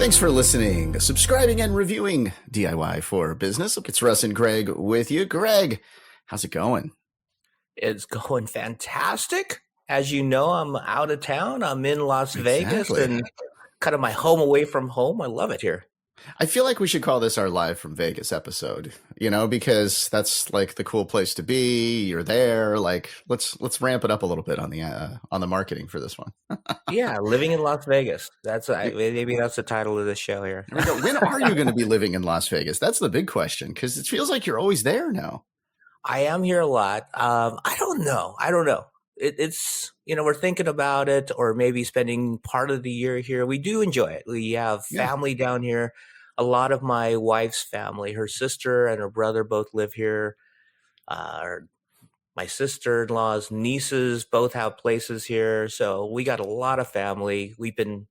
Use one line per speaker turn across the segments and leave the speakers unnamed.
Thanks for listening, subscribing, and reviewing DIY for Business. It's Russ and Greg with you. Greg, how's it going?
It's going fantastic. As you know, I'm out of town. I'm in Las Vegas and kind of my home away from home. I love it here.
I feel like we should call this our Live from Vegas episode, because that's like the cool place to be. You're there. Like, let's ramp it up a little bit on the marketing for this one.
Yeah, living in Las Vegas. Maybe that's the title of the show here.
There we go. When are you going to be living in Las Vegas? That's the big question, because it feels like you're always there now.
I am here a lot. I don't know. It's we're thinking about it, or maybe spending part of the year here. We do enjoy it. We have family down here. A lot of my wife's family, her sister and her brother both live here. My sister-in-law's nieces both have places here. So we got a lot of family. We've been,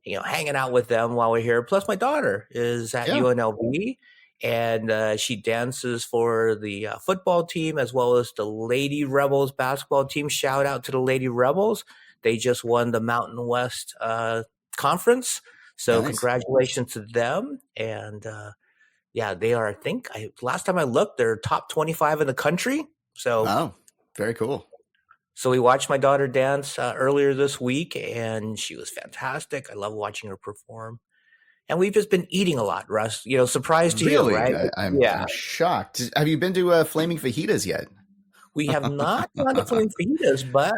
hanging out with them while we're here. Plus my daughter is at UNLV. And she dances for the football team as well as the Lady Rebels basketball team. Shout out to the Lady Rebels. They just won the Mountain West conference. So nice. Congratulations to them. And they are, I think, last time I looked, they're top 25 in the country. So
very cool.
So we watched my daughter dance earlier this week, and she was fantastic. I love watching her perform. And we've just been eating a lot, Russ. Surprise to you, right?
I'm shocked. Have you been to Flaming Fajitas yet?
We have not gone to Flaming Fajitas, but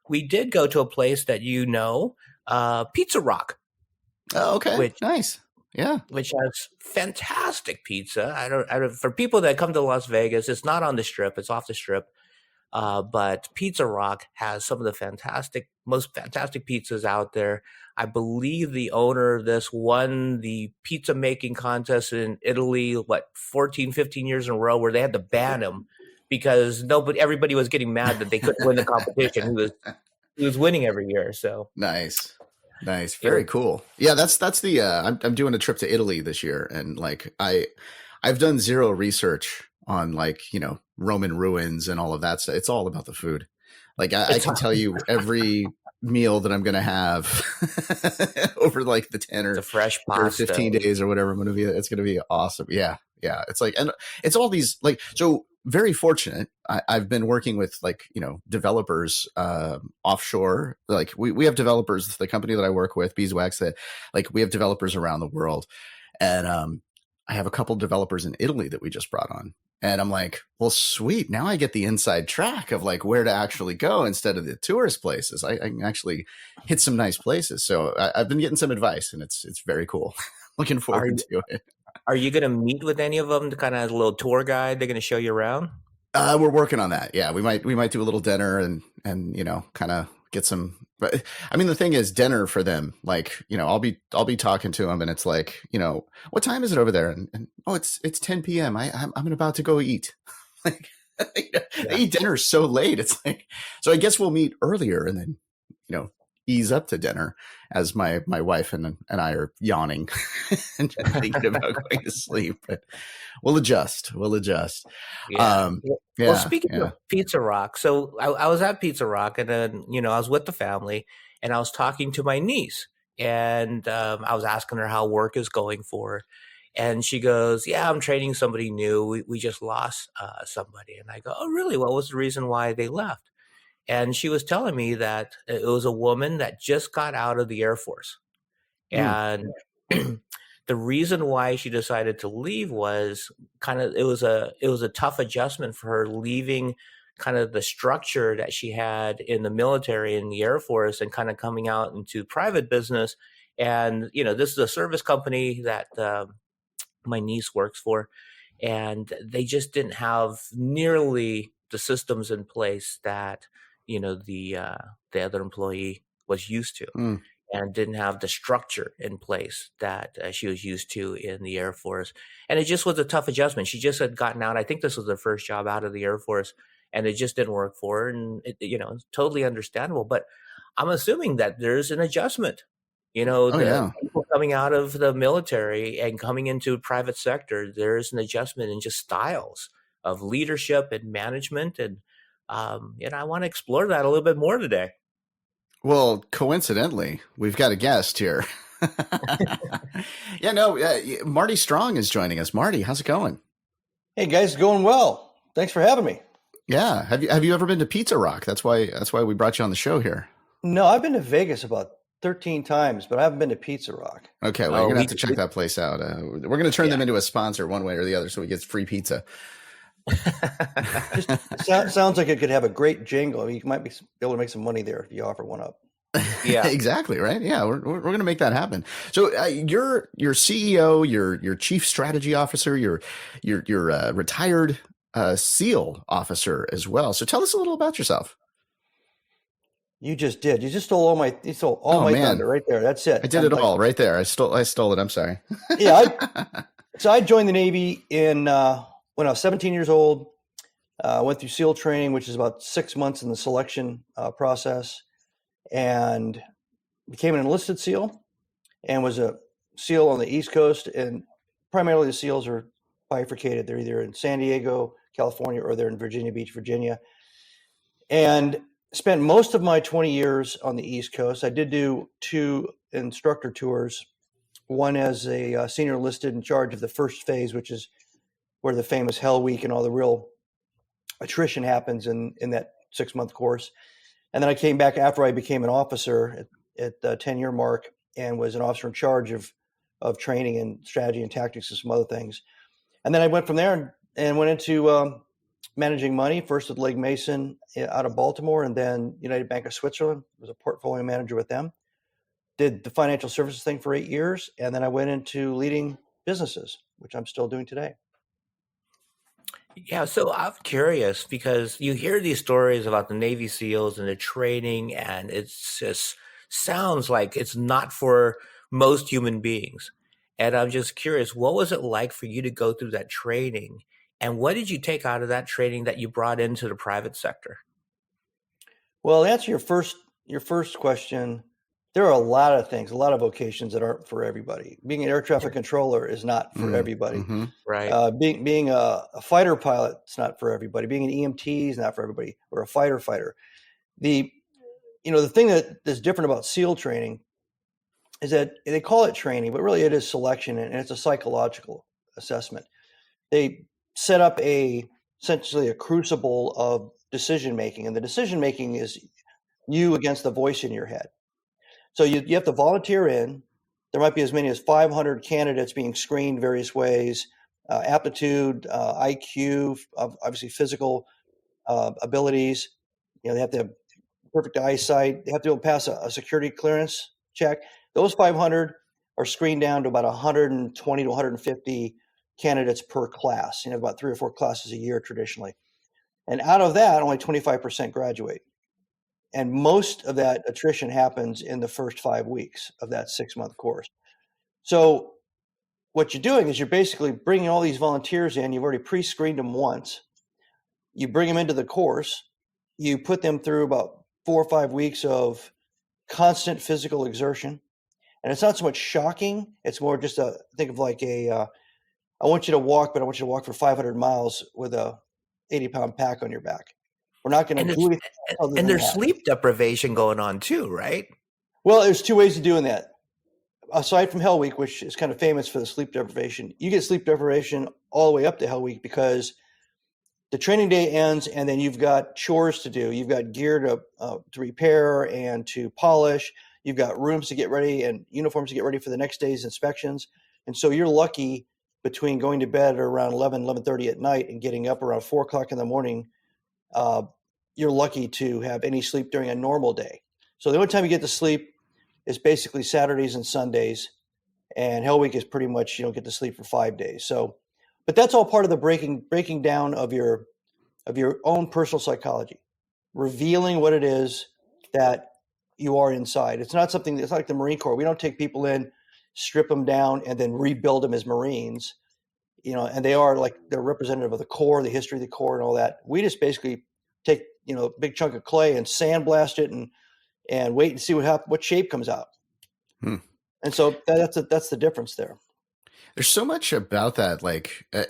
we did go to a place that Pizza Rock.
Oh, okay. Nice. Yeah.
Which has fantastic pizza. I don't. For people that come to Las Vegas, it's not on the Strip; it's off the Strip. But Pizza Rock has some of the most fantastic pizzas out there. I believe the owner of this won the pizza making contest in Italy, 14, 15 years in a row, where they had to ban him because everybody was getting mad that they couldn't win the competition. He was winning every year. So
nice. Very cool. Yeah, that's the I'm doing a trip to Italy this year, and I've done zero research on Roman ruins and all of that stuff. It's all about the food. I can tell you every meal that I'm going to have over the 10 or
the fresh
or 15 days or whatever it's going to be awesome. Yeah. It's and it's all these so very fortunate. I've been working with developers offshore. We have developers, the company that I work with, Beeswax, that we have developers around the world. And I have a couple developers in Italy that we just brought on. And I'm like, well, sweet. Now I get the inside track of where to actually go instead of the tourist places. I can actually hit some nice places. So I've been getting some advice, and it's very cool. Looking forward to it.
Are you going to meet with any of them to kind of as a little tour guide? They're going to show you around?
We're working on that. Yeah, we might do a little dinner and kind of get some. But I mean, the thing is, dinner for them, I'll be talking to them, and it's what time is it over there? And oh, it's 10 p.m. I'm about to go eat. I eat dinner so late. It's so I guess we'll meet earlier and then ease up to dinner as my wife and I are yawning and thinking about going to sleep. But we'll adjust.
Yeah. Well, speaking of Pizza Rock, so I was at Pizza Rock, and then I was with the family, and I was talking to my niece, and I was asking her how work is going for her. And she goes, yeah, I'm training somebody new. We just lost somebody. And I go, oh, really? What was the reason why they left? And she was telling me that it was a woman that just got out of the Air Force. And the reason why she decided to leave was it was a tough adjustment for her, leaving kind of the structure that she had in the military and the Air Force and kind of coming out into private business. And, this is a service company that my niece works for, and they just didn't have nearly the systems in place that the other employee was used to, and didn't have the structure in place that she was used to in the Air Force. And it just was a tough adjustment. She just had gotten out. I think this was her first job out of the Air Force, and it just didn't work for her. And it's totally understandable. But I'm assuming that there's an adjustment. People coming out of the military and coming into private sector, there's an adjustment in just styles of leadership and management. And I want to explore that a little bit more today.
Well, coincidentally, we've got a guest here. Yeah, no, Marty Strong is joining us. Marty, how's it going?
Hey guys, going well. Thanks for having me.
Yeah, have you ever been to Pizza Rock? That's why we brought you on the show here.
No, I've been to Vegas about 13 times, but I haven't been to Pizza Rock.
Okay, well, you're gonna have to check that place out. We're gonna turn them into a sponsor one way or the other, so we get free pizza.
Sounds like it could have a great jingle. You might be able to make some money there if you offer one up.
Yeah, exactly. Right. Yeah, we're going to make that happen. So you're CEO, you're chief strategy officer, you're retired SEAL officer as well. So tell us a little about yourself.
You just did. You just stole all my thunder right there. That's it.
I did it all right there. I stole it. I'm sorry.
So I joined the Navy in when I was 17 years old. Went through SEAL training, which is about 6 months in the selection process, and became an enlisted SEAL and was a SEAL on the East Coast. And primarily the SEALs are bifurcated. They're either in San Diego, California, or they're in Virginia Beach, Virginia. And spent most of my 20 years on the East Coast. I did do 2 instructor tours, one as a senior enlisted in charge of the first phase, which is where the famous Hell Week and all the real attrition happens in that 6-month course. And then I came back after I became an officer at the 10-year mark and was an officer in charge of training and strategy and tactics and some other things. And then I went from there and went into managing money, first with Legg Mason out of Baltimore, and then United Bank of Switzerland. Was a portfolio manager with them. Did the financial services thing for 8 years, and then I went into leading businesses, which I'm still doing today.
Yeah, so I'm curious because you hear these stories about the Navy SEALs and the training, and it just sounds like it's not for most human beings. And I'm just curious, what was it like for you to go through that training? And what did you take out of that training that you brought into the private sector?
Well, to answer your first question, there are a lot of things, a lot of vocations that aren't for everybody. Being an air traffic controller is not for everybody.
Mm-hmm. Right.
Being a fighter pilot is not for everybody. Being an EMT is not for everybody, or a fighter. The thing that is different about SEAL training is that they call it training, but really it is selection, and it's a psychological assessment. They set up essentially a crucible of decision making, and the decision making is you against the voice in your head. So you have to volunteer in. There might be as many as 500 candidates being screened various ways, aptitude, IQ, obviously physical abilities. They have to have perfect eyesight. They have to be able to pass a security clearance check. Those 500 are screened down to about 120 to 150 candidates per class. About 3 or 4 classes a year traditionally. And out of that, only 25% graduate. And most of that attrition happens in the first 5 weeks of that 6-month course. So what you're doing is you're basically bringing all these volunteers in. You've already pre-screened them once. You bring them into the course. You put them through about 4 or 5 weeks of constant physical exertion. And it's not so much shocking. It's more just think of like I want you to walk, but I want you to walk for 500 miles with a 80-pound pack on your back. We're not going to do anything.
And there's sleep deprivation going on too, right?
Well, there's 2 ways of doing that. Aside from Hell Week, which is kind of famous for the sleep deprivation, you get sleep deprivation all the way up to Hell Week because the training day ends and then you've got chores to do. You've got gear to repair and to polish. You've got rooms to get ready and uniforms to get ready for the next day's inspections. And so you're lucky between going to bed at around 11:30 at night and getting up around 4 o'clock in the morning. You're lucky to have any sleep during a normal day. So the only time you get to sleep is basically Saturdays and Sundays, and Hell Week is pretty much you don't get to sleep for 5 days. So, but that's all part of the breaking down of your own personal psychology, revealing what it is that you are inside. It's not something that's like the Marine Corps. We don't take people in, strip them down, and then rebuild them as Marines. And they're representative of the Corps, the history of the Corps, and all that. We just basically take a big chunk of clay and sandblast it and wait and see what shape comes out. And so that's the difference there.
There's so much about that, like, and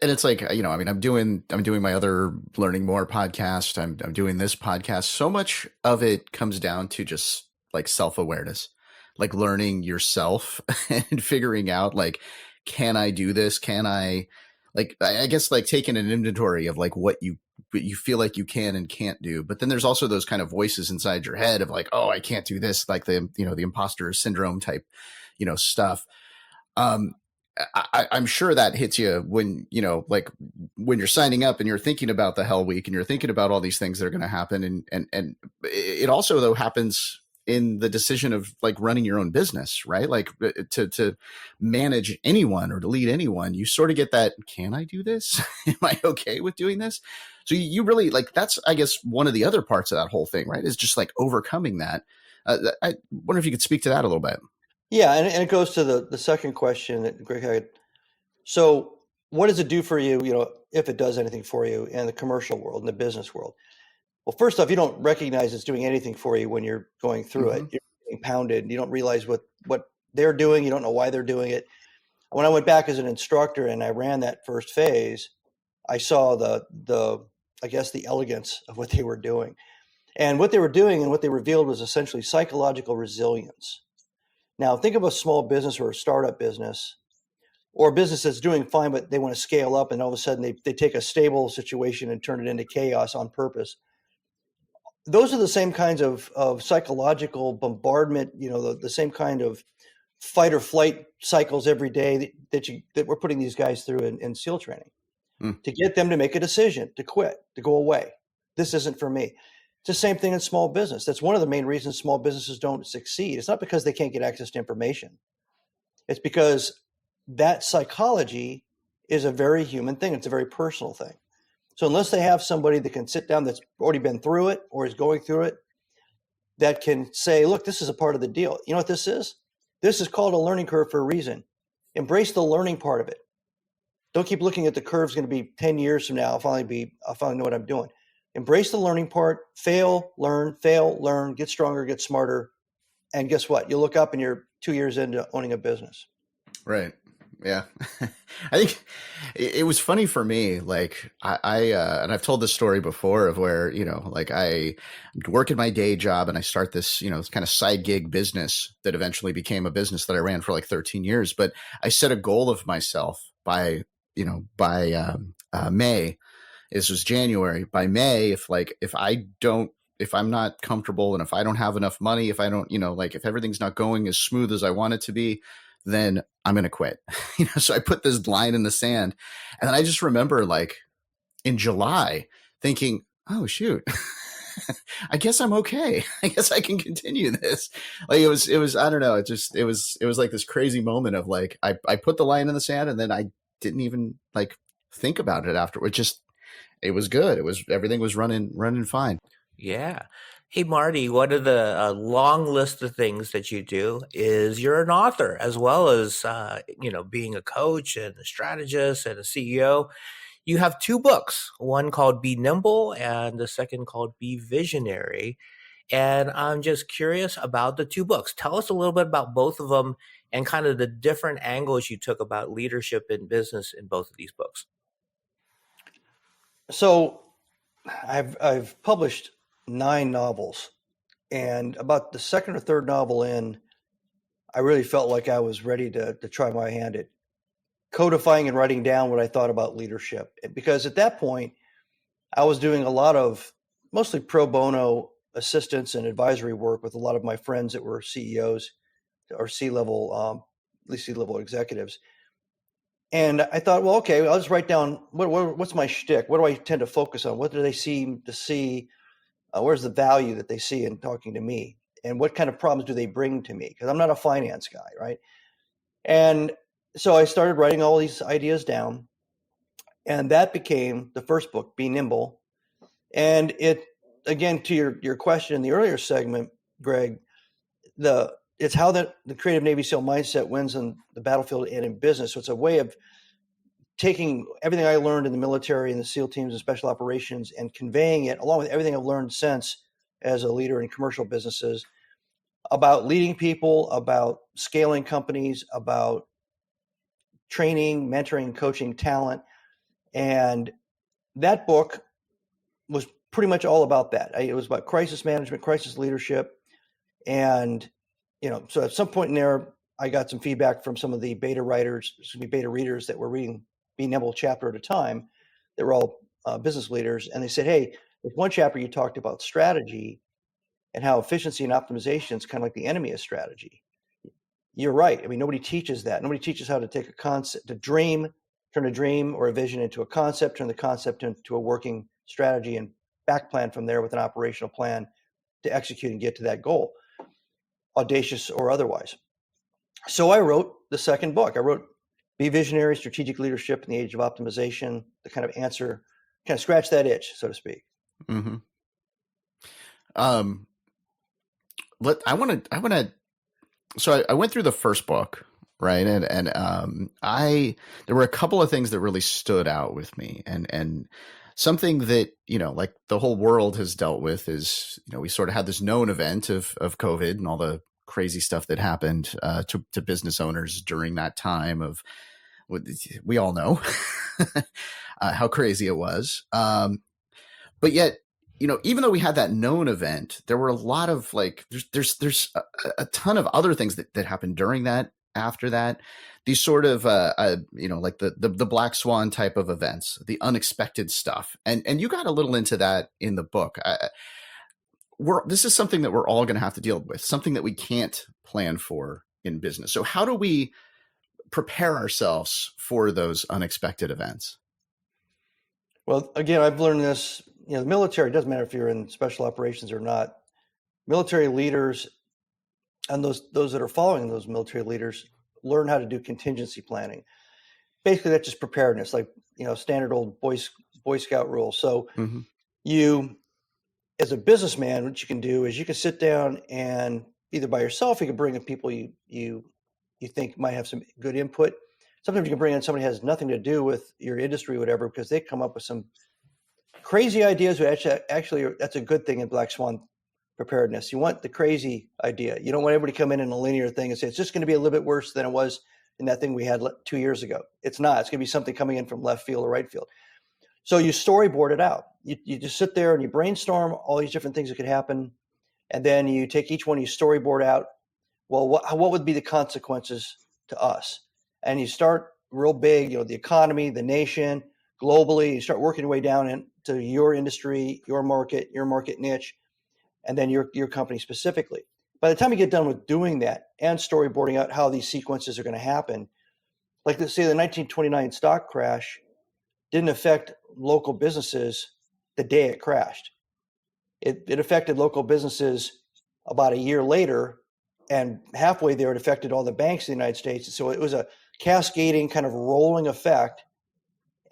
it's like, I'm doing my other Learning More podcast. I'm doing this podcast. So much of it comes down to just like self-awareness. like learning yourself and figuring out like, can I do this? Can I, like, I guess like taking an inventory of like what you feel like you can and can't do. But then there's also those kind of voices inside your head of like, oh, I can't do this, like the, the imposter syndrome type, stuff. I'm sure that hits you when, like when you're signing up and you're thinking about the Hell Week and you're thinking about all these things that are going to happen. And it also though happens in the decision of like running your own business, right? Like to manage anyone or to lead anyone, you sort of get that, can I do this? Am I okay with doing this? So you really like, that's, I guess, one of the other parts of that whole thing, right? Is just like overcoming that. I wonder if you could speak to that a little bit.
Yeah, and it goes to the second question that Greg had. So what does it do for you, if it does anything for you in the commercial world, in the business world? Well, first off, you don't recognize it's doing anything for you when you're going through it. You're being pounded. You don't realize what they're doing. You don't know why they're doing it. When I went back as an instructor and I ran that first phase, I saw the I guess the elegance of what they were doing. And what they were doing and what they revealed was essentially psychological resilience. Now, think of a small business or a startup business or a business that's doing fine, but they want to scale up and all of a sudden they take a stable situation and turn it into chaos on purpose. Those are the same kinds of psychological bombardment, the same kind of fight or flight cycles every day that we're putting these guys through in SEAL training to get them to make a decision, to quit, to go away. This isn't for me. It's the same thing in small business. That's one of the main reasons small businesses don't succeed. It's not because they can't get access to information. It's because that psychology is a very human thing. It's a very personal thing. So unless they have somebody that can sit down that's already been through it or is going through it, that can say, look, this is a part of the deal. You know what this is? This is called a learning curve for a reason. Embrace the learning part of it. Don't keep looking at the curve's going to be 10 years from now. I'll finally know what I'm doing. Embrace the learning part, fail, learn, get stronger, get smarter. And guess what? You'll look up and you're 2 years into owning a business.
Right. Yeah. I think it was funny for me. Like and I've told this story before of where, like I work at my day job and I start this, this kind of side gig business that eventually became a business that I ran for like 13 years. But I set a goal of myself by May. This was January. By May, if I'm not comfortable and if I don't have enough money, if I don't, like if everything's not going as smooth as I want it to be, then I'm going to quit. So I put this line in the sand. And then I just remember like in July thinking, oh shoot, I guess I'm okay. I guess I can continue this. Like it was, I don't know. It was like this crazy moment of like, I put the line in the sand and then I didn't even like think about it after. It was good. Everything was running fine.
Yeah. Hey, Marty, one of the long list of things that you do is you're an author as well as, being a coach and a strategist and a CEO. You have 2 books, one called Be Nimble and the second called Be Visionary. And I'm just curious about the 2 books. Tell us a little bit about both of them and kind of the different angles you took about leadership in business in both of these books.
So I've published 9 novels, and about the second or third novel in, I really felt like I was ready to try my hand at codifying and writing down what I thought about leadership. Because at that point, I was doing a lot of mostly pro bono assistance and advisory work with a lot of my friends that were CEOs or C-level, at least C-level executives. And I thought, well, okay, I'll just write down what's my shtick? What do I tend to focus on? What do they seem to see? Where's the value that they see in talking to me? And what kind of problems do they bring to me? Because I'm not a finance guy, right? And so I started writing all these ideas down. And that became the first book, Be Nimble. And it, again, to your question in the earlier segment, Greg, it's how the creative Navy SEAL mindset wins on the battlefield and in business. So it's a way of taking everything I learned in the military and the SEAL teams and special operations and conveying it along with everything I've learned since as a leader in commercial businesses about leading people, about scaling companies, about training, mentoring, coaching talent. And that book was pretty much all about that. It was about crisis management, crisis leadership, and so at some point in there, I got some feedback from some of the beta readers that were reading Be Nimble chapter at a time. They were all business leaders. And they said, hey, with one chapter, you talked about strategy and how efficiency and optimization is kind of like the enemy of strategy. You're right. I mean, nobody teaches that. Nobody teaches how to take a concept, turn a dream or a vision into a concept, turn the concept into a working strategy, and back plan from there with an operational plan to execute and get to that goal, audacious or otherwise. So I wrote the second book. I wrote Be Visionary, Strategic Leadership in the Age of Optimization, to kind of scratch that itch, so to speak.
Mm-hmm. I want to. So I went through the first book, right, and there were a couple of things that really stood out with me, and something that like the whole world has dealt with is we sort of had this known event of COVID and all the crazy stuff that happened to business owners during that time. We all know how crazy it was, but yet. Even though we had that known event, there were a lot of there's a ton of other things that happened during that, after that, these sort of, like the black swan type of events, the unexpected stuff. And you got a little into that in the book. This is something that we're all going to have to deal with, something that we can't plan for in business. So how do we prepare ourselves for those unexpected events?
Well, again, I've learned this. The military, it doesn't matter if you're in special operations or not. Military leaders and those that are following those military leaders learn how to do contingency planning. Basically, that's just preparedness, like standard old Boy Scout rules. So you, as a businessman, what you can do is you can sit down and either by yourself, you can bring in people you think might have some good input. Sometimes you can bring in somebody who has nothing to do with your industry or whatever, because they come up with some crazy ideas. Actually, that's a good thing in black swan preparedness. You want the crazy idea. You don't want everybody to come in a linear thing and say, it's just going to be a little bit worse than it was in that thing we had 2 years ago. It's not. It's going to be something coming in from left field or right field. So you storyboard it out. You just sit there and you brainstorm all these different things that could happen. And then you take each one, you storyboard out, well, what would be the consequences to us? And you start real big, the economy, the nation, globally. You start working your way down into your industry, your market niche, and then your company specifically. By the time you get done with doing that and storyboarding out how these sequences are going to happen, like let's say the 1929 stock crash didn't affect local businesses the day it crashed. It affected local businesses about a year later, and halfway there, it affected all the banks in the United States. So it was a cascading kind of rolling effect.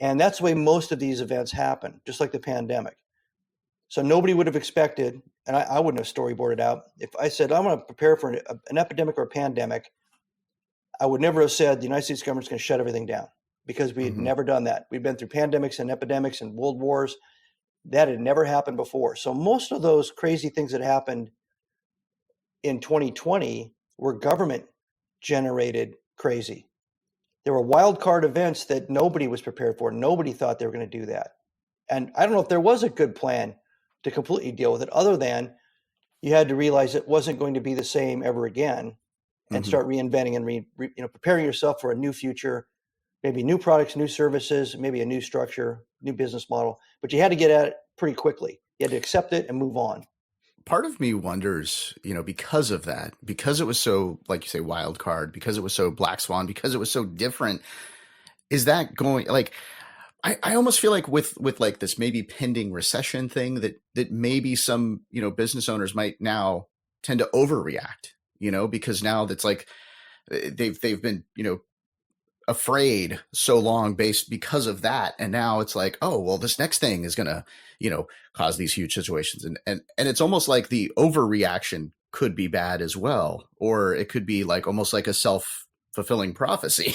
And that's the way most of these events happen, just like the pandemic. So nobody would have expected, and I wouldn't have storyboarded out. If I said, I'm going to prepare for an epidemic or a pandemic, I would never have said the United States government's going to shut everything down, because we had never done that. We've been through pandemics and epidemics and world wars. That had never happened before. So most of those crazy things that happened in 2020 were government generated crazy. There were wild card events that nobody was prepared for. Nobody thought they were going to do that. And I don't know if there was a good plan to completely deal with it, other than you had to realize it wasn't going to be the same ever again, and start reinventing and preparing yourself for a new future, maybe new products, new services, maybe a new structure, new business model. But you had to get at it pretty quickly. You had to accept it and move on.
Part of me wonders, because of that, because it was so, like you say, wild card, because it was so black swan, because it was so different, is that going, like, I almost feel like with like this maybe pending recession thing that maybe some, business owners might now tend to overreact, because now that's like, they've been, afraid so long because of that. And now it's like, oh, well, this next thing is going to, cause these huge situations. And it's almost like the overreaction could be bad as well. Or it could be like almost like a self-fulfilling prophecy,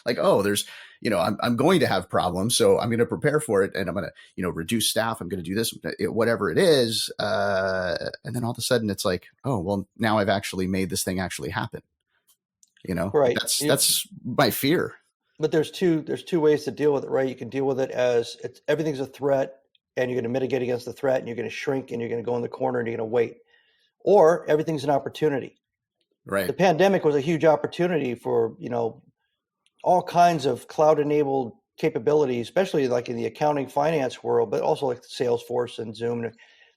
like, oh, there's, I'm going to have problems, so I'm going to prepare for it. And I'm going to, reduce staff. I'm going to do this, whatever it is. And then all of a sudden it's like, oh, well, now I've actually made this thing actually happen.
Right.
That's my fear.
But there's two ways to deal with it, right? You can deal with it as everything's a threat, and you're going to mitigate against the threat, and you're going to shrink, and you're going to go in the corner, and you're going to wait. Or everything's an opportunity.
Right.
The pandemic was a huge opportunity for, all kinds of cloud-enabled capabilities, especially like in the accounting finance world, but also like Salesforce and Zoom,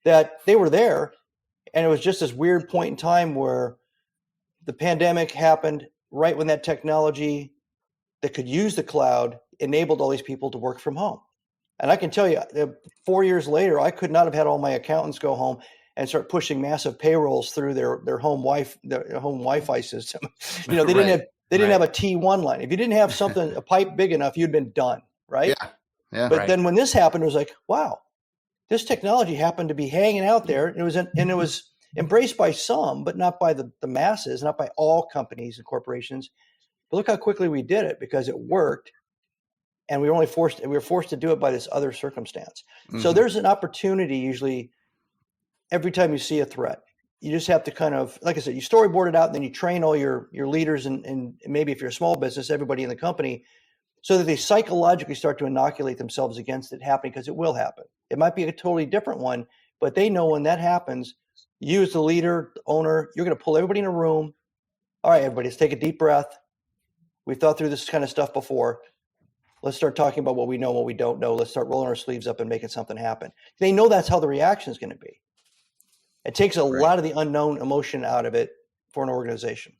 that they were there. And it was just this weird point in time where the pandemic happened right when that technology that could use the cloud enabled all these people to work from home. And I can tell you, 4 years later, I could not have had all my accountants go home and start pushing massive payrolls through their home Wi-Fi system. They didn't have a T1 line. If you didn't have something, a pipe big enough, you'd been done, right?
Yeah.
But then when this happened, it was like, wow, this technology happened to be hanging out there. It was embraced by some, but not by the masses, not by all companies and corporations. But look how quickly we did it, because it worked, and we were forced to do it by this other circumstance. Mm-hmm. So there's an opportunity usually every time you see a threat. You just have to kind of, like I said, you storyboard it out, and then you train all your leaders and maybe if you're a small business, everybody in the company, so that they psychologically start to inoculate themselves against it happening, because it will happen. It might be a totally different one, but they know when that happens, you as the leader, the owner, you're going to pull everybody in a room. All right, everybody, let's take a deep breath. We've thought through this kind of stuff before. Let's start talking about what we know, what we don't know. Let's start rolling our sleeves up and making something happen. They know that's how the reaction is going to be. It takes a lot of the unknown emotion out of it for an organization.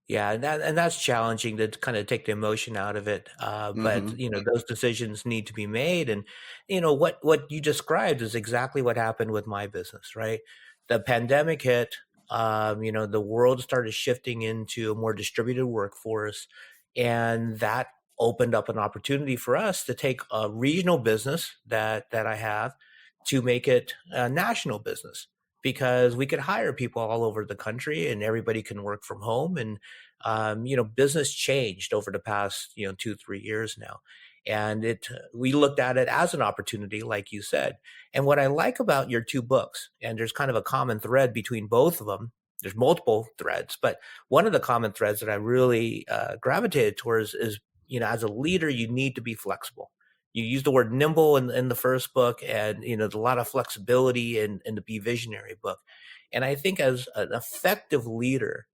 Yeah, and that's challenging to kind of take the emotion out of it. But those decisions need to be made, and what you described is exactly what happened with my business. Right, the pandemic hit. The world started shifting into a more distributed workforce, and that opened up an opportunity for us to take a regional business that I have to make it a national business, because we could hire people all over the country and everybody can work from home. And, business changed over the past, 2-3 years now. And we looked at it as an opportunity, like you said. And what I like about your two books, and there's kind of a common thread between both of them, there's multiple threads, but one of the common threads that I really gravitated towards is, as a leader, you need to be flexible. You use the word nimble in the first book, and there's a lot of flexibility in the Be Visionary book. And I think as an effective leader,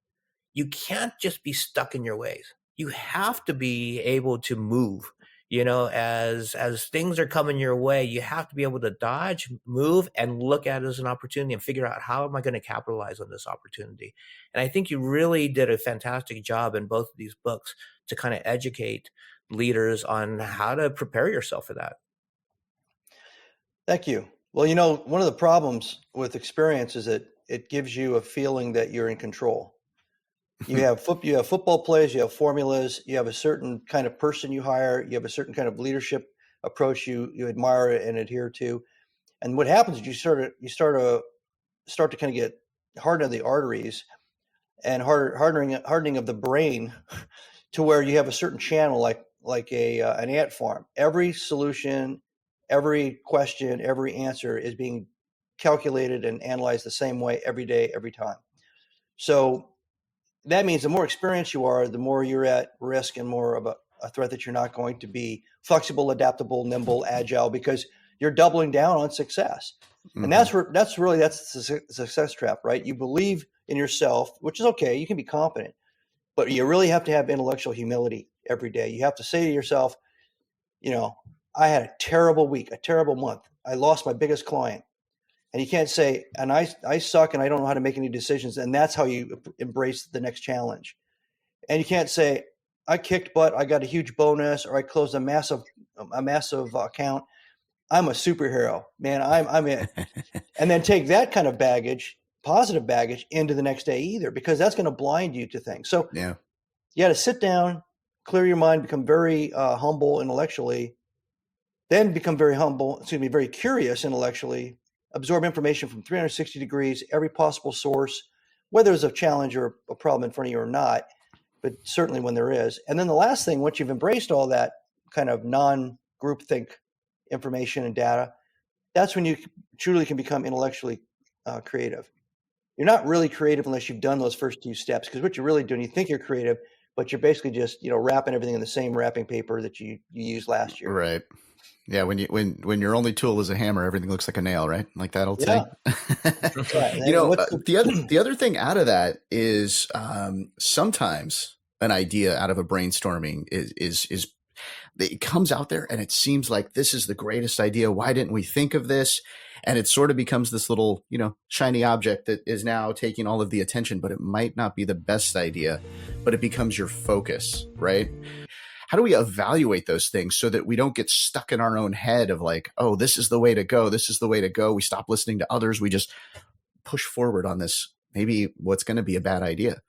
you can't just be stuck in your ways. You have to be able to move. As things are coming your way, you have to be able to dodge, move, and look at it as an opportunity and figure out, how am I going to capitalize on this opportunity? And I think you really did a fantastic job in both of these books to kind of educate leaders on how to prepare yourself for that.
Thank you. Well, one of the problems with experience is that it gives you a feeling that you're in control. You have football plays, you have formulas, you have a certain kind of person you hire, you have a certain kind of leadership approach you admire and adhere to. And what happens is you start to kind of get hardening of the arteries and hardening of the brain to where you have a certain channel like an ant farm. Every solution, every question, every answer is being calculated and analyzed the same way every day, every time. So that means the more experienced you are, the more you're at risk and more of a threat that you're not going to be flexible, adaptable, nimble, agile, because you're doubling down on success. Mm-hmm. And that's the success trap, right? You believe in yourself, which is okay. You can be competent, but you really have to have intellectual humility every day. You have to say to yourself, I had a terrible week, a terrible month. I lost my biggest client. And you can't say, and I suck and I don't know how to make any decisions. And that's how you embrace the next challenge. And you can't say, I kicked butt, I got a huge bonus, or I closed a massive account. I'm a superhero, man. I'm it. And then take that kind of baggage, positive baggage, into the next day either, because that's going to blind you to things. So you got to sit down, clear your mind, become very humble intellectually, then become very curious intellectually, absorb information from 360 degrees, every possible source, whether there's a challenge or a problem in front of you or not, but certainly when there is. And then the last thing, once you've embraced all that kind of non-groupthink information and data, that's when you truly can become intellectually creative. You're not really creative unless you've done those first two steps, because what you're really doing, you think you're creative, but you're basically just, wrapping everything in the same wrapping paper that you used last year.
Right. Yeah, when your only tool is a hammer, everything looks like a nail, right? Like that old
Yeah.
saying. The other thing out of that is sometimes an idea out of a brainstorming is it comes out there and it seems like this is the greatest idea. Why didn't we think of this? And it sort of becomes this little, shiny object that is now taking all of the attention, but it might not be the best idea, but it becomes your focus, right? How do we evaluate those things so that we don't get stuck in our own head of like, oh, this is the way to go. This is the way to go. We stop listening to others. We just push forward on this, maybe what's going to be a bad idea.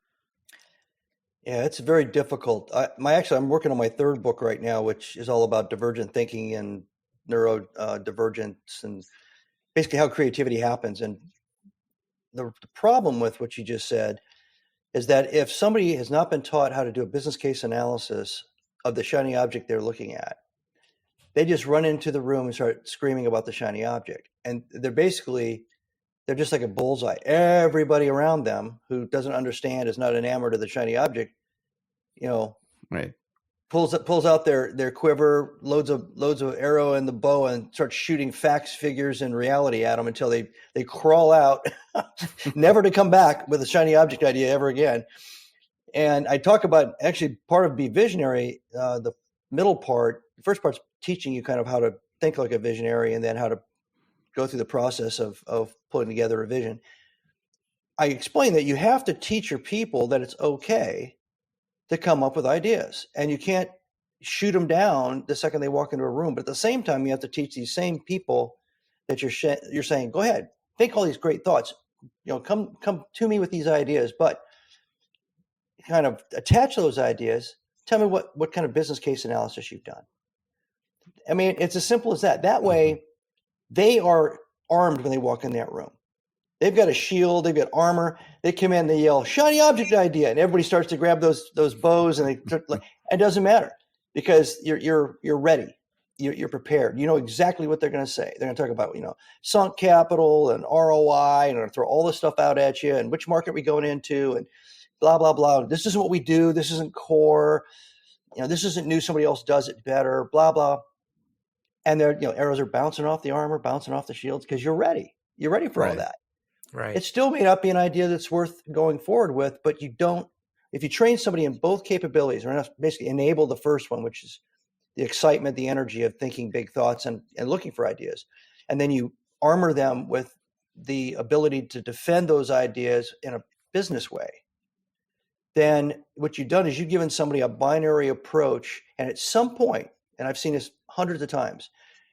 Yeah, it's very difficult. I'm working on my third book right now, which is all about divergent thinking and neurodivergence and basically how creativity happens. And the problem with what you just said is that if somebody has not been taught how to do a business case analysis of the shiny object they're looking at, they just run into the room and start screaming about the shiny object. And they're just like a bullseye. Everybody around them who doesn't understand, is not enamored of the shiny object,
right,
pulls out their quiver, loads of arrow in the bow, and starts shooting facts, figures, and reality at them until they crawl out, never to come back with a shiny object idea ever again. And I talk about, actually, part of Be Visionary, the middle part, the first part's teaching you kind of how to think like a visionary, and then how to go through the process of putting together a vision. I explain that you have to teach your people that it's okay to come up with ideas, and you can't shoot them down the second they walk into a room. But at the same time, you have to teach these same people that you're saying, go ahead, think all these great thoughts, come to me with these ideas, but kind of attach those ideas. Tell me what kind of business case analysis you've done. I mean, it's as simple as that. That way, they are armed when they walk in that room. They've got a shield, they've got armor. They come in, they yell, "Shiny object idea," and everybody starts to grab those bows, and it doesn't matter because you're ready, you're prepared. You know exactly what they're going to say. They're going to talk about sunk capital and ROI, and they're going to throw all this stuff out at you, and which market we going into, and blah blah blah. This isn't what we do. This isn't core. This isn't new. Somebody else does it better. Blah blah. And they're arrows are bouncing off the armor, bouncing off the shields because you're ready. You're ready for all that.
Right.
It still may not be an idea that's worth going forward with, but if you train somebody in both capabilities, or basically enable the first one, which is the excitement, the energy of thinking big thoughts and looking for ideas, and then you armor them with the ability to defend those ideas in a business way, then what you've done is you've given somebody a binary approach. And at some point, and I've seen this hundreds of times,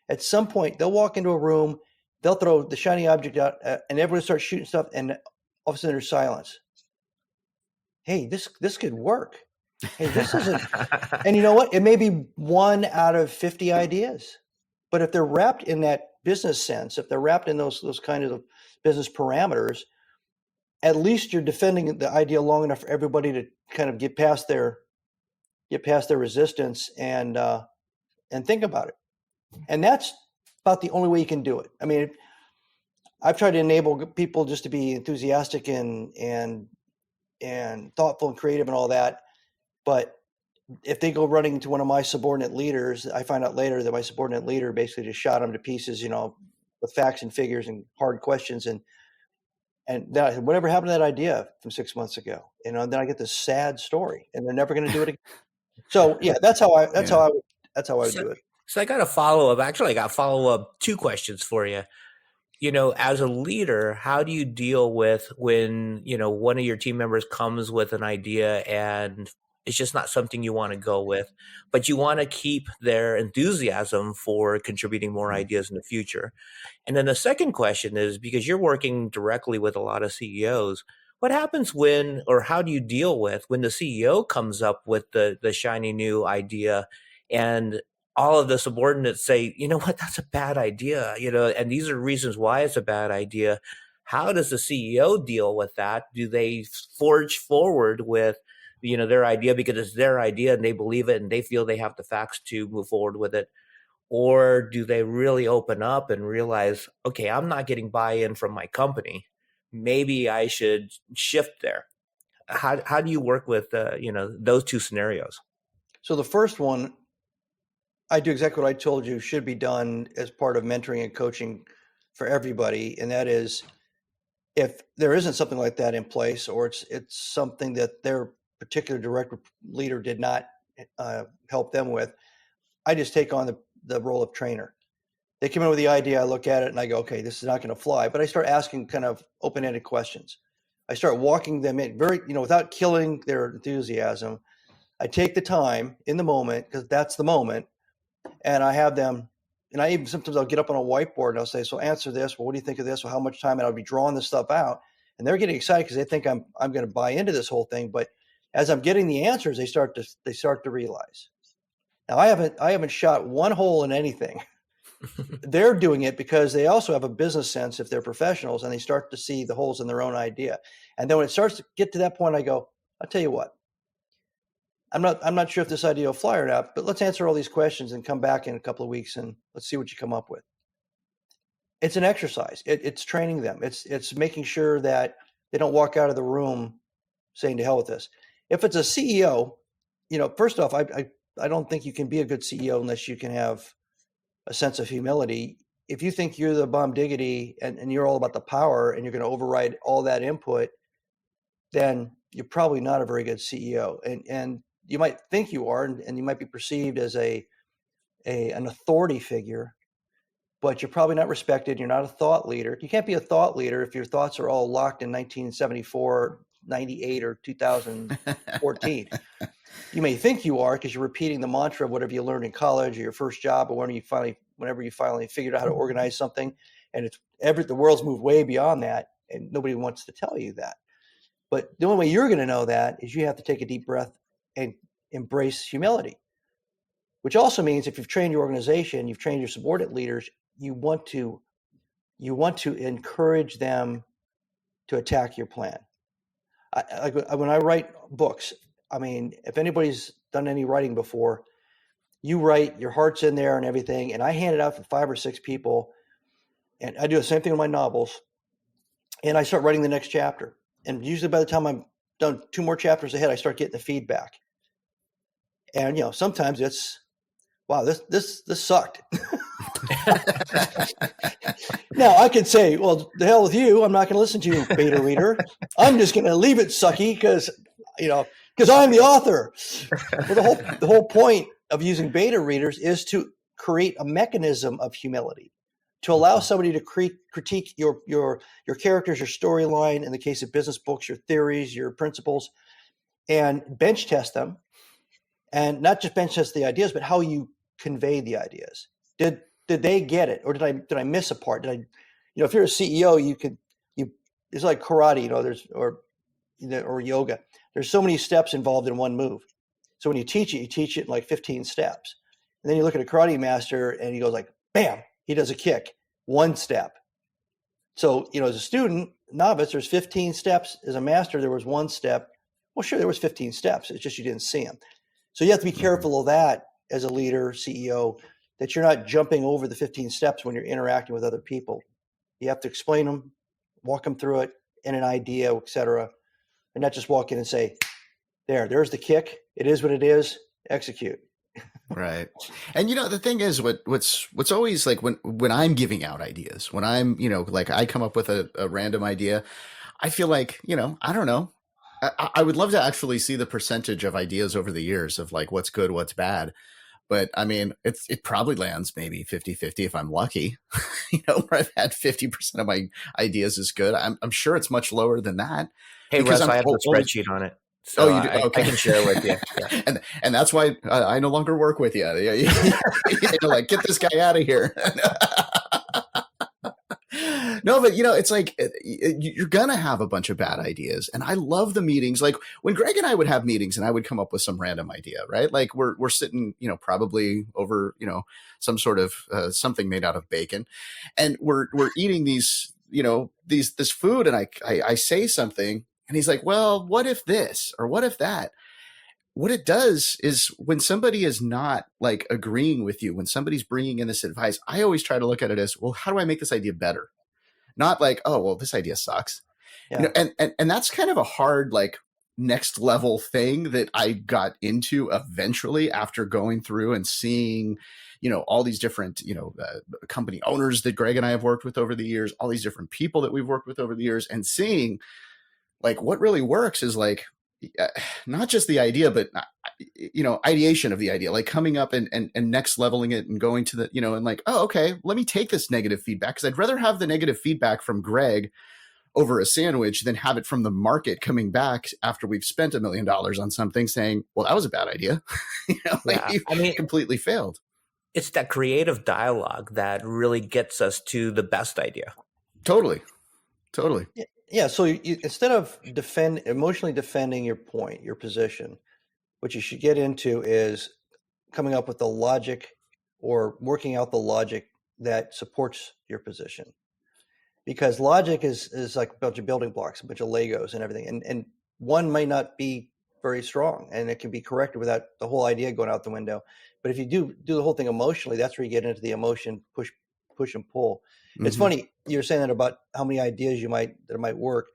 at some point they'll walk into a room, they'll throw the shiny object out, and everyone starts shooting stuff, and all of a sudden there's silence. Hey, this could work. Hey, this isn't. And you know what? It may be 1 out of 50 ideas, but if they're wrapped in that business sense, if they're wrapped in those kinds of business parameters, at least you're defending the idea long enough for everybody to kind of get past their resistance and think about it. And that's about the only way you can do it. I mean, I've tried to enable people just to be enthusiastic and thoughtful and creative and all that. But if they go running to one of my subordinate leaders, I find out later that my subordinate leader basically just shot them to pieces, with facts and figures and hard questions. And that, whatever happened to that idea from 6 months ago? Then I get this sad story, and they're never going to do it again. So yeah, that's how I would do it.
So I got a follow-up. Actually, I got follow-up 2 questions for you. As a leader, how do you deal with when, one of your team members comes with an idea and it's just not something you want to go with, but you want to keep their enthusiasm for contributing more ideas in the future? And then the second question is, because you're working directly with a lot of CEOs, what happens how do you deal with when the CEO comes up with the shiny new idea and all of the subordinates say, you know what, that's a bad idea, and these are reasons why it's a bad idea. How does the CEO deal with that? Do they forge forward with, their idea because it's their idea and they believe it and they feel they have the facts to move forward with it? Or do they really open up and realize, okay, I'm not getting buy-in from my company. Maybe I should shift there? how do you work with those two scenarios?
So the first one, I do exactly what I told you should be done as part of mentoring and coaching for everybody, and that is, if there isn't something like that in place, or it's something that their particular direct leader did not help them with, I just take on the role of trainer. They come in with the idea, I look at it and I go, okay, this is not going to fly. But I start asking kind of open-ended questions. I start walking them in very, without killing their enthusiasm. I take the time in the moment, because that's the moment, and I have them, and I even sometimes I'll get up on a whiteboard and I'll say, so answer this. Well, what do you think of this? Well, how much time? And I'll be drawing this stuff out, and they're getting excited because they think I'm going to buy into this whole thing. But as I'm getting the answers, they start to realize. Now, I haven't shot one hole in anything. They're doing it because they also have a business sense if they're professionals, and they start to see the holes in their own idea. And then when it starts to get to that point, I go, I'll tell you what, I'm not sure if this idea will fly or not, but let's answer all these questions and come back in a couple of weeks and let's see what you come up with. It's an exercise. It's training them. It's making sure that they don't walk out of the room saying to hell with this. If it's a CEO, first off, I don't think you can be a good CEO unless you can have a sense of humility. If you think you're the bomb diggity and you're all about the power and you're going to override all that input, then you're probably not a very good CEO. And you might think you are, and you might be perceived as an authority figure, but you're probably not respected. You're not a thought leader. You can't be a thought leader if your thoughts are all locked in 1974, 98, or 2014. You may think you are because you're repeating the mantra of whatever you learned in college or your first job, or whenever you finally figured out how to organize something. And the world's moved way beyond that, and nobody wants to tell you that. But the only way you're going to know that is you have to take a deep breath and embrace humility, which also means if you've trained your organization, you've trained your subordinate leaders, you want to encourage them to attack your plan. When I write books, I mean, if anybody's done any writing before, you write, your heart's in there and everything, and I hand it out to 5 or 6 people, and I do the same thing with my novels, and I start writing the next chapter. And usually by the time I'm done 2 more chapters ahead, I start getting the feedback. And sometimes it's, wow, this sucked. Now I could say, well, the hell with you. I'm not going to listen to you, beta reader. I'm just going to leave it sucky because I'm the author. Well, the whole point of using beta readers is to create a mechanism of humility, to allow somebody to critique your characters, your storyline, in the case of business books, your theories, your principles, and bench test them. And not just bench test the ideas, but how you convey the ideas. Did they get it, or did I miss a part? If you're a CEO, it's like karate, or yoga. There's so many steps involved in one move. So when you teach it in like 15 steps. And then you look at a karate master and he goes like, bam, he does a kick, 1 step. So, as a student, novice, there's 15 steps. As a master, there was 1 step. Well, sure, there was 15 steps. It's just you didn't see them. So you have to be careful of that as a leader, CEO, that you're not jumping over the 15 steps when you're interacting with other people. You have to explain them, walk them through it in an idea, et cetera, and not just walk in and say, there's the kick. It is what it is. Execute.
Right. And the thing is, what's always like when I'm giving out ideas, when I'm, like I come up with a random idea, I feel like, I don't know. I would love to actually see the percentage of ideas over the years of like what's good, what's bad. But I mean, it probably lands maybe 50-50 if I'm lucky, where I've had 50% of my ideas is good. I'm sure it's much lower than that.
Hey, Russ, I have a spreadsheet on it. So
you do? Okay.
I can share it with you. Yeah.
And that's why I no longer work with you. You're like, get this guy out of here. No, but it's like you're gonna have a bunch of bad ideas, and I love the meetings. Like when Greg and I would have meetings, and I would come up with some random idea, right? Like we're sitting, probably over, some sort of something made out of bacon, and we're eating these, this food, and I say something, and he's like, "Well, what if this or what if that?" What it does is when somebody is not like agreeing with you, when somebody's bringing in this advice, I always try to look at it as, well, how do I make this idea better? Not like, oh, well, this idea sucks. Yeah. And that's kind of a hard, like, next level thing that I got into eventually after going through and seeing, all these different, company owners that Greg and I have worked with over the years, all these different people that we've worked with over the years, and seeing like what really works is like, not just the idea, but ideation of the idea, like coming up and next leveling it and going to the, and like, oh, okay, let me take this negative feedback, because I'd rather have the negative feedback from Greg over a sandwich than have it from the market coming back after we've spent $1 million on something saying, well, that was a bad idea. You completely failed.
It's that creative dialogue that really gets us to the best idea.
Totally.
Yeah. So you, instead of emotionally defending your point, your position, what you should get into is coming up with the logic or working out the logic that supports your position. Because logic is like a bunch of building blocks, a bunch of Legos and everything. And one might not be very strong, and it can be corrected without the whole idea going out the window. But if you do the whole thing emotionally, that's where you get into the emotion push and pull. Mm-hmm. It's funny, you were saying that about how many ideas that might work.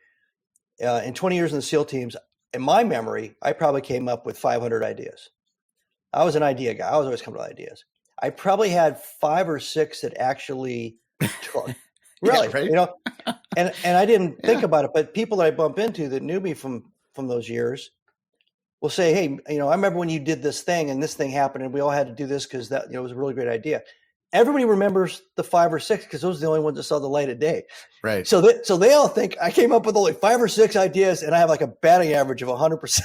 In 20 years in the SEAL teams, in my memory, I probably came up with 500 ideas. I was an idea guy. I was always coming up with ideas. I probably had 5 or 6 that actually took. Really,
yeah, right?
And I didn't think about it, but people that I bump into that knew me from those years will say, hey, I remember when you did this thing and this thing happened and we all had to do this because that, it was a really great idea. Everybody remembers the 5 or 6 because those are the only ones that saw the light of day.
Right.
So they all think I came up with only 5 or 6 ideas and I have like a batting average of 100%.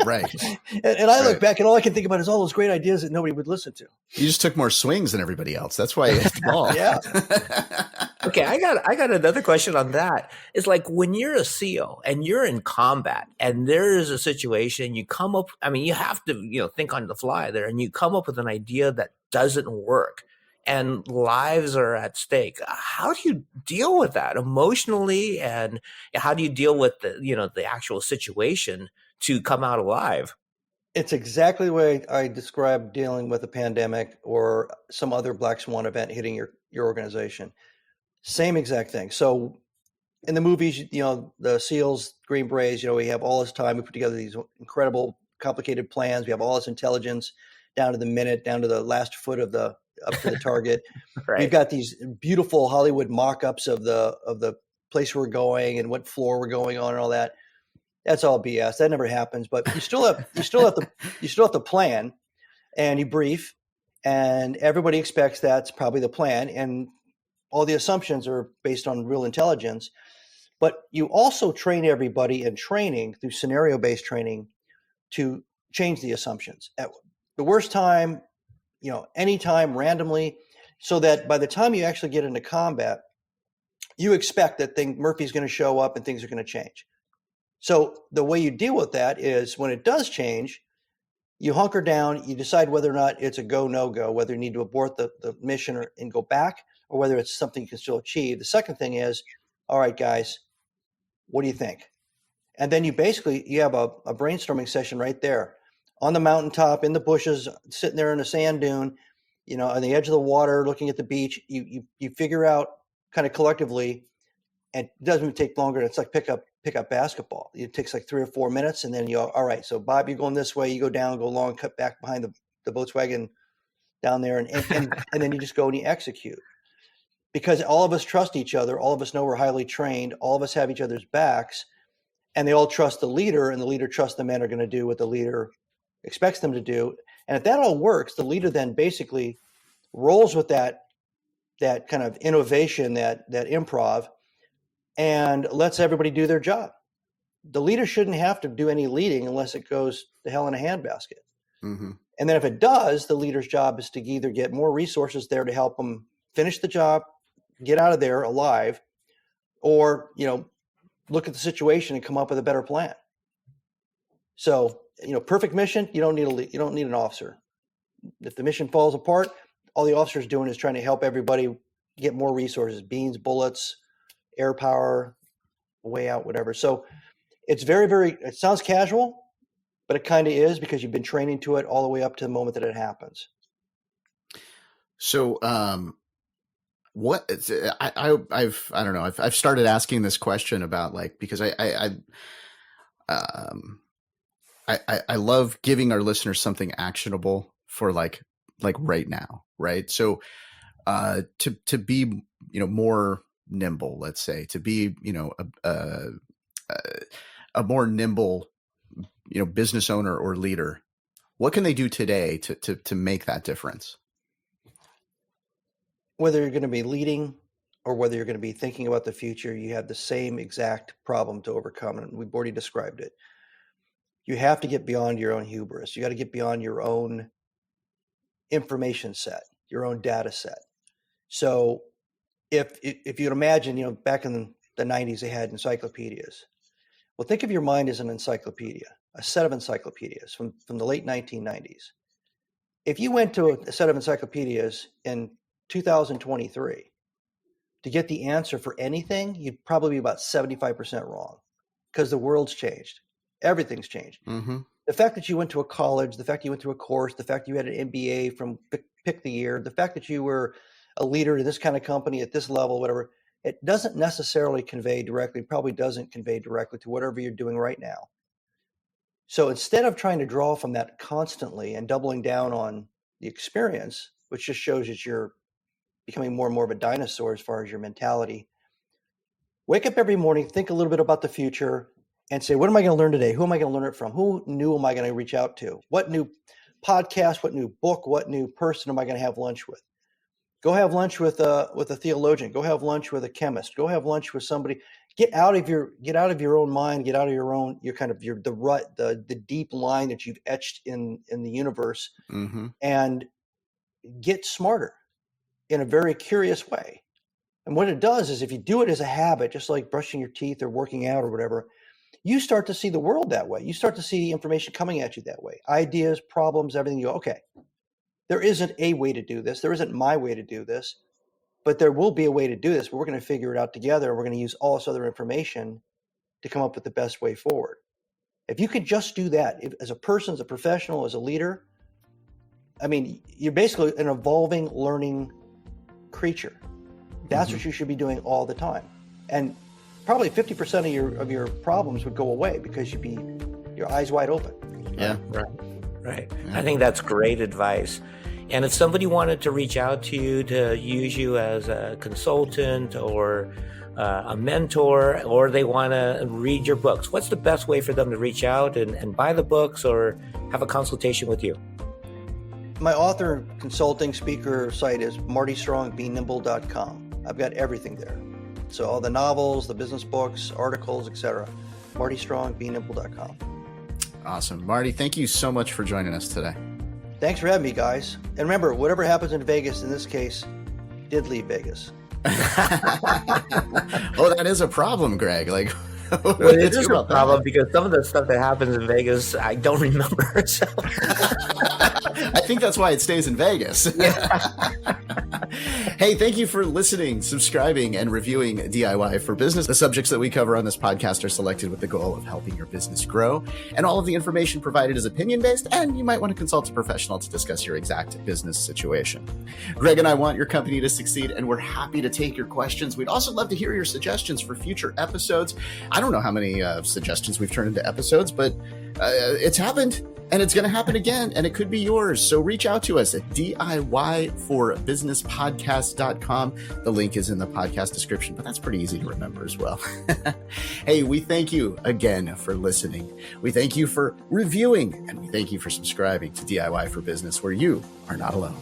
Right.
and I look back and all I can think about is all those great ideas that nobody would listen to.
You just took more swings than everybody else. That's why you hit the ball.
Yeah.
Okay, I got another question on that. It's like when you're a SEAL and you're in combat and there is a situation, you come up, you have to, think on the fly there, and you come up with an idea that doesn't work and lives are at stake. How do you deal with that emotionally, and how do you deal with the actual situation to come out alive?
It's exactly the way I describe dealing with a pandemic or some other black swan event hitting your organization. Same exact thing. So in the movies, the SEALs, Green Berets, we have all this time. We put together these incredible, complicated plans. We have all this intelligence down to the minute, down to the last foot up to the target.
Right.
We've got these beautiful Hollywood mock-ups of the place we're going and what floor we're going on and all that. That's all BS. That never happens. But you still have the plan, and you brief, and everybody expects that's probably the plan, and all the assumptions are based on real intelligence. But you also train everybody in training through scenario-based training to change the assumptions at the worst time, anytime, randomly, so that by the time you actually get into combat, you expect that Murphy's going to show up and things are going to change. So the way you deal with that is when it does change, you hunker down, you decide whether or not it's a go, no go, whether you need to abort the mission and go back, or whether it's something you can still achieve. The second thing is, all right, guys, what do you think? And then you have a brainstorming session right there on the mountaintop, in the bushes, sitting there in a sand dune, on the edge of the water, looking at the beach. You figure out kind of collectively, and it doesn't take longer. It's like pick up basketball. It takes like 3 or 4 minutes, and then all right, so Bob, you're going this way, you go down, go long, cut back behind the Volkswagen down there, and then you just go and you execute. Because all of us trust each other, all of us know we're highly trained, all of us have each other's backs, and they all trust the leader, and the leader trusts the men are going to do what the leader expects them to do. And if that all works, the leader then basically rolls with that kind of innovation, that improv, and lets everybody do their job. The leader shouldn't have to do any leading unless it goes to hell in a handbasket. Mm-hmm. And then if it does, the leader's job is to either get more resources there to help them finish the job, get out of there alive, or, look at the situation and come up with a better plan. So, perfect mission, you don't need an officer. If the mission falls apart, all the officer's doing is trying to help everybody get more resources, beans, bullets, air power, way out, whatever. So it's very, very, it sounds casual, but it kind of is, because you've been training to it all the way up to the moment that it happens.
So, I've started asking this question about, like, because I love giving our listeners something actionable for like right now, right? So to be, more nimble, let's say, to be, a more nimble, business owner or leader, what can they do today to make that difference?
Whether you're going to be leading or whether you're going to be thinking about the future, you have the same exact problem to overcome, and we've already described it. You have to get beyond your own hubris. You got to get beyond your own information set, your own data set. So if you'd imagine, back in the 90s, they had encyclopedias. Well, think of your mind as an encyclopedia, a set of encyclopedias from the late 1990s. If you went to a set of encyclopedias in 2023 to get the answer for anything, you'd probably be about 75% wrong, because the world's changed. Everything's changed.
Mm-hmm.
The fact that you went to a college, the fact you went to a course, the fact you had an MBA from pick the year, the fact that you were a leader in this kind of company at this level, whatever, it doesn't necessarily convey directly, probably doesn't convey directly to whatever you're doing right now. So instead of trying to draw from that constantly and doubling down on the experience, which just shows that you're becoming more and more of a dinosaur as far as your mentality, wake up every morning, think a little bit about the future, and say, what am I going to learn today? Who am I going to learn it from? Who new am I going to reach out to? What new podcast, what new book, what new person am I going to have lunch with? Go have lunch with a theologian. Go have lunch with a chemist. Go have lunch with somebody. Get out of your own mind. Get out of the rut, the deep line that you've etched in the universe,
mm-hmm.
and get smarter in a very curious way. And what it does is, if you do it as a habit, just like brushing your teeth or working out or whatever, you start to see the world that way. You start to see information coming at you that way. Ideas, problems, everything. You go, okay, there isn't a way to do this. There isn't my way to do this, but there will be a way to do this. But we're going to figure it out together. We're going to use all this other information to come up with the best way forward. If you could just do that, as a person, as a professional, as a leader, I mean, you're basically an evolving, learning creature. That's
mm-hmm.
what you should be doing all the time. And probably 50% of your problems would go away because you'd be your eyes wide open.
Yeah.
Right.
Yeah.
I think that's great advice. And if somebody wanted to reach out to you to use you as a consultant or a mentor, or they want to read your books, what's the best way for them to reach out and buy the books or have a consultation with you?
My author consulting speaker site is martystrongbenimble.com. I've got everything there. So all the novels, the business books, articles, etc. martystrongbenimble.com.
Awesome. Marty, thank you so much for joining us today.
Thanks for having me, guys. And remember, whatever happens in Vegas, in this case, did leave Vegas.
Oh, that is a problem, Greg. Like,
well, it is a problem because some of the stuff that happens in Vegas, I don't remember. So.
I think that's why it stays in Vegas. Hey, thank you for listening, subscribing, and reviewing DIY for Business. The subjects that we cover on this podcast are selected with the goal of helping your business grow, and all of the information provided is opinion-based, and you might want to consult a professional to discuss your exact business situation. Greg and I want your company to succeed, and we're happy to take your questions. We'd also love to hear your suggestions for future episodes. I don't know how many suggestions we've turned into episodes, but it's happened. And it's going to happen again, and it could be yours. So reach out to us at DIYforbusinesspodcast.com. The link is in the podcast description, but that's pretty easy to remember as well. Hey, we thank you again for listening. We thank you for reviewing, and we thank you for subscribing to DIY for Business, where you are not alone.